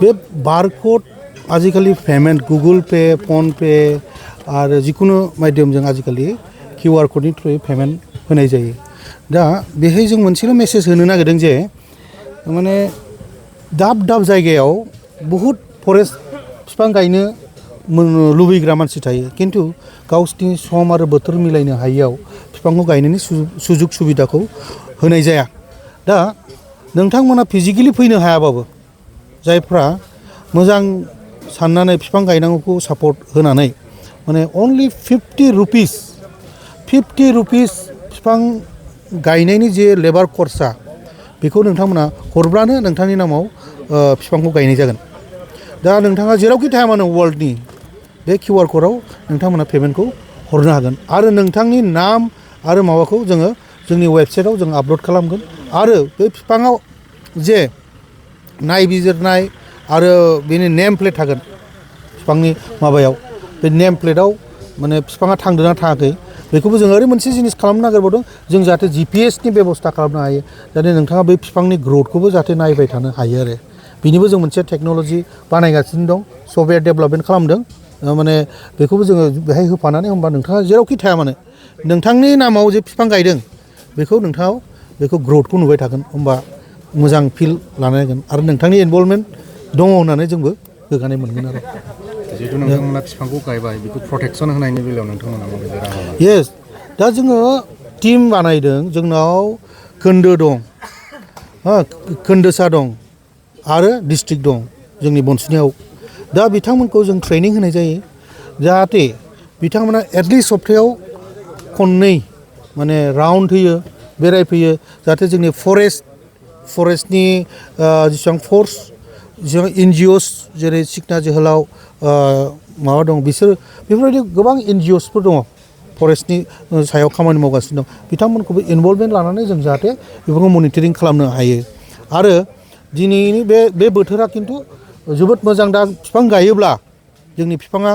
बे बारकोड आजिखालि payment Google Pay PhonePe आरो जिखुनु माध्यमजों आजिखालि QR कोडनि थ्रुयै पेमेन्ट होनाय जायो दा बेहाय जों मोनसेल' मेसेज होनो नागिरदों जे माने दाब दाब जायगायाव बहुत फरेस्ट बिफां गायनो लुबैग्रा मानसि थायो खिन्थु गावसोरनि सम आरो बोथोर मिलायनो हायियाव बिफांखौ गायनायनि सुजुग सुबिदाखौ होनाय जाया दा नोंथांमोना फिजिकेलि फैनो हायाबाबो जायफ्रा मोजां साननानै बिफां गायनांगौखौ सापर्ट होनानै माने अनलि 50 रुपिस बिफां गायनायनि जे लेबार खरसा बेखौ नोंथांमोना हरब्लानो नोंथांनि नामाव बिफांखौ गायनाय जागोन दा नोंथाङा जेरावखि थाया मानो वर्ल्डनि बे QR कोडआव नोंथांमोना पेमेन्टखौ हरनो हागोन आरो नोंथांनि नाम आरो माबाखौ जोङो जोंनि वेबसाइटआव जों आपल'ड खालामगोन आरो बे बिफाङाव जे नायबिजिरनाय आरो बेनि नेम प्लेट थागोन बिफांनि माबायाव बे नेम प्लेटआव माने बिफाङा थांदोंना थाङाखै बेखौबो जों ओरै मोनसे जिनिस खालामनो नागिरबावदों जों जाहाथे GPS नि बेबस्था खालामनो हायो जाहाथे नोंथाङा बे बिफांनि ग्रथखौबो जाहाथे नायबाय थानो हायो आरो बिनिबो जों मोनसे टेक्न'लजि बानायगासिनो दं सफ्टवेयार डेभेलपमेन्ट खालामदों माने बेखौबो जोङो बेहाय होफानानै होमबा नोंथाङा जेरावखि थाया मानो नोंथांनि नामाव जे बिफां गायदों बेखौ नोंथाङा बेखौ ग्रथखौ नुबाय थागोन होमबा मोजां फिल लानो हागोन आरो नोंथांनि इनभल्भमेन्ट दङ होननानै जोंबो गोग्गानाय मोनगोन आरो जिहेतु नोंथांमोना बिफांखौ गायबाय बेखौ प्रटेक्सन होनायनि बेलायाव नोंथांमोना माबायदि राहा लादों? येस दा जोङो टिम बानायदों जोंनाव खोन्दो दं खोन्दोसा दं आरो डिस्ट्रिक्ट दं जोंनि बनसुनियाव दा बिथांमोनखौ जों ट्रेनिं होनाय जायो जाहाथे बिथांमोना एटलिस्ट सप्तायाव खननै माने राउन्ड होयो बेरायफैयो जाहाथे जोंनि फरेस्टनि जेसेबां फोर्स जेसेबां NGOs जेरै सिखना जोहोलाव माबा दं बिसोर बेफोरबायदि गोबां NGOsफोर दङ फरेस्टनि सायाव खामानि मावगासिनो दं बिथांमोनखौबो इनभल्भमेन्ट लानानै जों जाहाथे बेफोरखौ मनिटरिं खालामनो हायो आरो दिनैनि बे बोथोरा खिन्थु जोबोद मोजां दा बिफां गायोब्ला जोंनि बिफाङा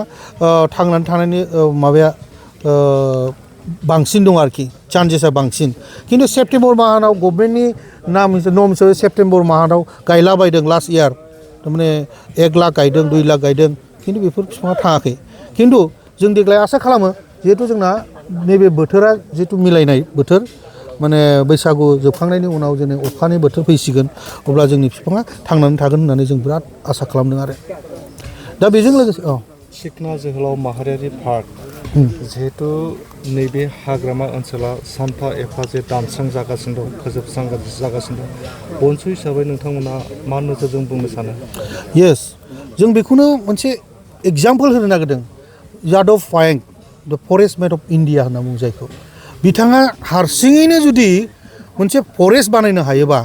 थांनानै थानायनि माबाया बांसिन दं आरोखि चान्सेसा बांसिन खिन्थु सेप्तेम्बर माहाव गभर्नमेन्टनि नाम नम हिसाबै सेप्तेम्बर माहाव गायलाबायदों लास्ट इयार थारमाने 1 लाख गायदों 2 लाख गायदों खिन्थु बेफोर बिफाङा थाङाखै खिन्थु जों देग्लाय आसा खालामो जिहेथु जोंना नैबे बोथोरा जिहेतु मिलायनाय बोथोर माने बैसागु जोबखांनायनि उनाव जोंनि अखानि बोथोर फैसिगोन अब्ला जोंनि बिफाङा थांनानै थागोन होननानै जों बिराद आसा खालामदों आरो दा बेजों लोगोसे सिखना जोहोलाव माहारियारि पार्क जिहेतु नैबे हाग्रामा ओनसोला सानफा एफा जे दानस्रांजागासिनो दं फोजोबस्रांजागासिनो दं बनसु हिसाबै नोंथांमोना मा नोजोरजों बुंनो सानो? येस जों बेखौनो मोनसे एग्जाम्पल होनो नागिरदों यादव पायें द फरेस्ट मेन अफ इन्डिया होनना बुङो जायखौ बिथाङा हारसिङैनो जुदि मोनसे फरेस्ट बानायनो हायोबा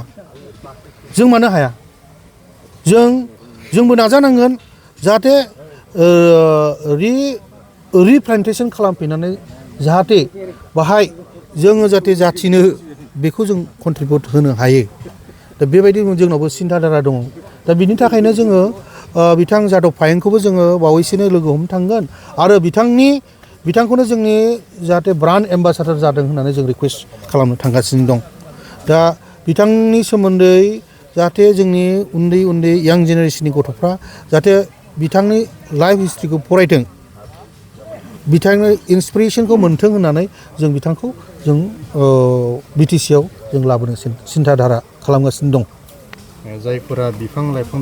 जों मानो हाया जोंबो नाजानांगोन जाहाथे रिप्लान्टेसन खालामफिननानै जाहाथे बाहाय जोङो जाहाथे जाथिनो बेखौ जों कन्ट्रिबिउट होनो हायो दा बेबायदि जोंनावबो सिन्थाधारा दङ दा बिनि थाखायनो जोङो बिथां यादव पायेंखौबो जोङो बावैसोनो लोगो हमनो थांगोन आरो बिथांखौनो जोंनि जाहाथे ब्रान्ड एम्बासाडर जादों होननानै जों रिकुवेस्ट खालामनो थांगासिनो दं दा बिथांनि सोमोन्दै जाहाथे जोंनि उन्दै यां जेनेरेसननि गथ'फ्रा जाहाथे बिथांनि लाइफ हिस्ट्रिखौ फरायथों बिथांनि इन्सपिरेसनखौ मोन्थों होननानै जों बिथांखौ जों BTC आव जों लाबोनो सिन्थाधारा खालामगासिनो दं जायफोरा बिफां लाइफां